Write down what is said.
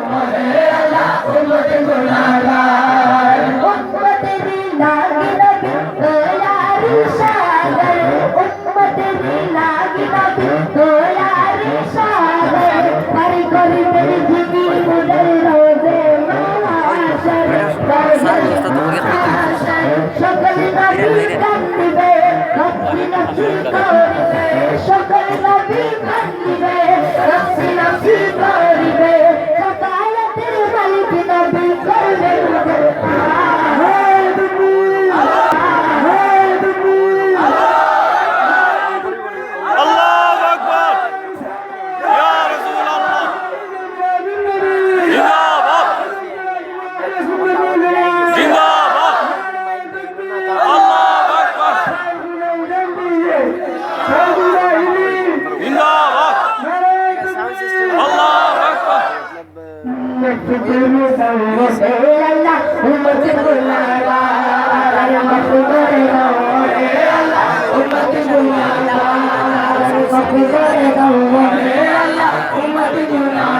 उम्मत गुनाहगार उम्मत दी लागी नबी तो यार सागर उम्मत दी लागी नबी तो यार सागर हरि करी मेरी जिंदगी मुझे रोज़े माशर সকল নবী কান্দিবে নফসি নফসি করিবে সকল নবী কান্দিবে নফসি নফসি করিবে সকালতের মালিক নবী করবে আল্লাহু আকবার ইয়া রাসূলুল্লাহ জিন্দাবাদ জিন্দাবাদ আল্লাহু আকবার জিন্দাবাদ আল্লাহু আকবার उम्मत गुनाहगार उम्मत गुनाहगार उम्मत गुनाहगार उम्मत गुनाहगार